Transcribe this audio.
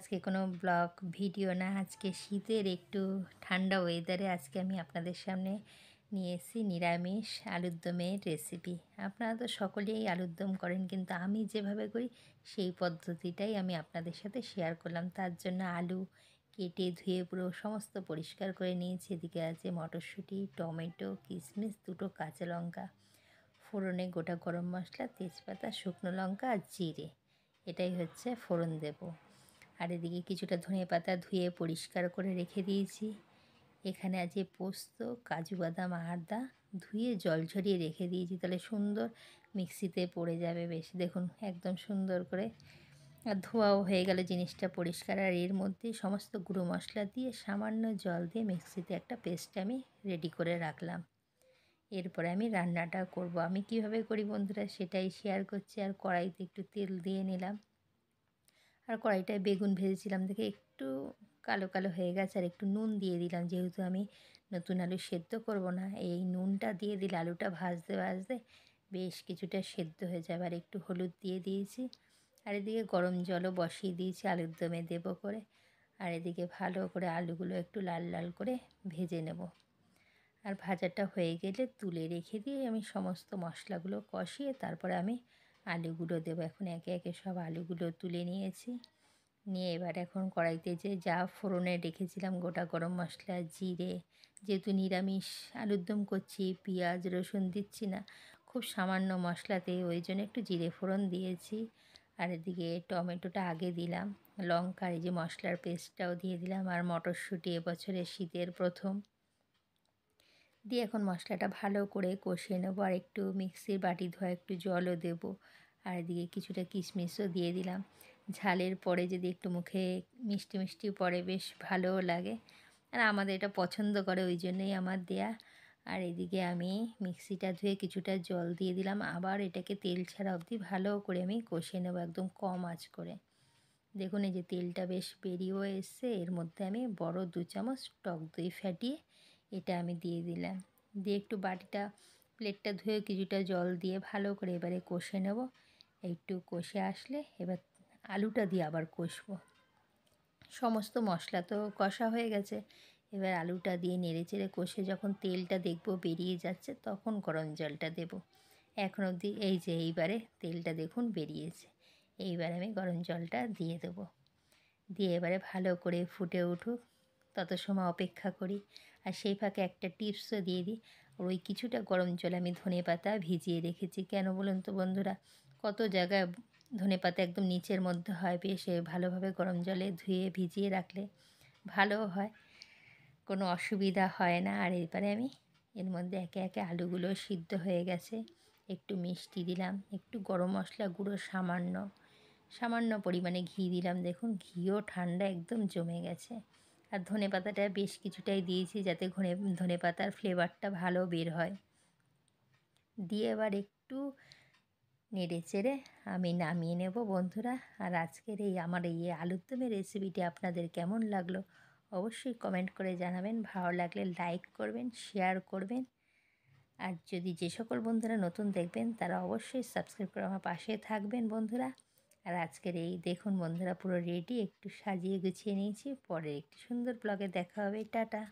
আজকে কোনো blog video না, আজকে শীতের একটু ঠান্ডা ওয়েদারে আজকে আমি আপনাদের সামনে নিয়ে এসেছি নিরামিষ আলুর দমের রেসিপি। আপনারা তো সকলেই আলুর দম করেন, কিন্তু আমি যেভাবে করি সেই পদ্ধতিটাই আমি আপনাদের সাথে শেয়ার করলাম। তার জন্য আলু কেটে ধুয়ে পুরো সমস্ত পরিষ্কার করে নিয়েছি। এদিকে আছে মটরশুঁটি, টমেটো, কিশমিশ, দুটো কাঁচা লঙ্কা, ফোড়নে গোটা গরম মশলা, তেজপাতা, শুকনো লঙ্কা আর জিরে, এটাই হচ্ছে ফোড়ন দেব। আর এদিকে কিছুটা ধনেপাতা ধুয়ে পরিষ্কার করে রেখে দিয়েছি। এখানে আছে পোস্ত, কাজু বাদাম, আদা ধুয়ে জল ঝরিয়ে রেখে দিয়েছি, তাহলে সুন্দর মিক্সিতে পড়ে যাবে বেশ। দেখুন একদম সুন্দর করে আর ধোয়াও হয়ে গেল জিনিসটা পরিষ্কার। আর এর মধ্যে সমস্ত গুঁড়ো মশলা দিয়ে সামান্য জল দিয়ে মিক্সিতে একটা পেস্ট আমি রেডি করে রাখলাম। এরপরে আমি রান্নাটা করব। আমি কিভাবে করি বন্ধুরা সেটাই শেয়ার করছি। আর কড়াইতে একটু তেল দিয়ে নিলাম, আর কড়াইটায় বেগুন ভেজেছিলাম দেখে একটু কালো কালো হয়ে গেছে, আর একটু নুন দিয়ে দিলাম, যেহেতু আমি নতুন আলু সেদ্ধ করব না। এই নুনটা দিয়ে দিলে আলুটা ভাজতে ভাজতে বেশ কিছুটা সেদ্ধ হয়ে যাবে। আর একটু হলুদ দিয়ে দিয়েছি। আর এদিকে গরম জলও বসিয়ে দিয়েছি আলুর দমে দেবো করে। আর এদিকে ভালো করে আলুগুলো একটু লাল লাল করে ভেজে নেব। আর ভাজাটা হয়ে গেলে তুলে রেখে দিয়ে আমি সমস্ত মশলাগুলো কষিয়ে তারপরে আমি আলুগুলো দেবো। এখন একে একে সব আলুগুলো তুলে নিয়েছি। নিয়ে এবার এখন কড়াইতে যে যা ফোড়নে রেখেছিলাম গোটা গরম মশলা, জিরে, যেহেতু নিরামিষ আলুর দম করছি, পেঁয়াজ রসুন দিচ্ছি না, খুব সামান্য মশলাতে, ওই জন্য একটু জিরে ফোড়ন দিয়েছি। আর এদিকে টমেটোটা আগে দিলাম, লঙ্কার এই যে মশলার পেস্টটাও দিয়ে দিলাম, আর মটরশুঁটি এবছরের শীতের প্রথম দিয়ে এখন মশলাটা ভালো করে কষিয়ে নেবো। আর একটু মিক্সির বাটি ধোয়া একটু জলও দেবো। আর এদিকে কিছুটা কিশমিশও দিয়ে দিলাম। ঝালের পরে যদি একটু মুখে মিষ্টি মিষ্টি পড়ে বেশ ভালোও লাগে, আর আমাদের এটা পছন্দ করে, ওই জন্যই আমার দেয়া। আর এদিকে আমি মিক্সিটা ধুয়ে কিছুটা জল দিয়ে দিলাম, আবার এটাকে তেল ছাড়া অবধি ভালো করে আমি কষিয়ে নেবো একদম কম আঁচ করে। দেখুন এই যে তেলটা বেশ বেরিয়েও এসছে। এর মধ্যে আমি বড় 2 চামচ টক দই ফাটিয়ে এটা আমি দিয়ে দিলাম। দিয়ে একটু বাটিটা প্লেটটা ধুয়ে কিছুটা জল দিয়ে ভালো করে এবারে কষে নেব। একটু কষে আসলে এবার আলুটা দিয়ে আবার কষবো। সমস্ত মশলা তো কষা হয়ে গেছে, এবার আলুটা দিয়ে নেড়ে চেড়ে কষে যখন তেলটা দেখবো বেরিয়ে যাচ্ছে তখন গরম জলটা দেব। এখন অবধি এই যে এইবারে তেলটা দেখুন বেরিয়েছে। এইবার আমি গরম জলটা দিয়ে দেবো। দিয়ে এবারে ভালো করে ফুটে উঠুক তত সময় অপেক্ষা করি। আর সেই ফাঁকে একটা টিপসও দিয়ে দিই, ওই কিছুটা গরম জল আমি ধনেপাতা ভিজিয়ে রেখেছি। কেন বলুন তো বন্ধুরা, কত জায়গায় ধনেপাতা একদম নিচের মধ্যে হয়, বেশ ভালোভাবে গরম জলে ধুয়ে ভিজিয়ে রাখলে ভালোও হয়, কোনো অসুবিধা হয় না। আর এবারে আমি এর মধ্যে একে একে আলুগুলো সিদ্ধ হয়ে গেছে, একটু মিষ্টি দিলাম, একটু গরম মশলা গুঁড়ো সামান্য সামান্য পরিমাণে ঘি দিলাম। দেখুন ঘিও ঠান্ডা একদম জমে গেছে। আর ধনেপাতাটা বেশ কিছুটাই দিয়েছি যাতে ধনেপাতার ফ্লেভারটা ভালো বের হয়। দিয়ে এবার একটু নেড়ে চেড়ে আমি নামিয়ে নেব বন্ধুরা। আর আজকের আমার এই আলুর দমের রেসিপিটি আপনাদের কেমন লাগলো অবশ্যই কমেন্ট করে জানাবেন। ভালো লাগলে লাইক করবেন, শেয়ার করবেন। আর যদি যে সকল বন্ধুরা নতুন দেখবেন তারা অবশ্যই সাবস্ক্রাইব করে আমার পাশে থাকবেন বন্ধুরা। আর আজকের এই দেখুন বন্ধুরা পুরো রেডি, একটু সাজিয়ে গুছিয়ে নিয়েছি। পরে একটি সুন্দর ব্লগে দেখা হবে। টাটা।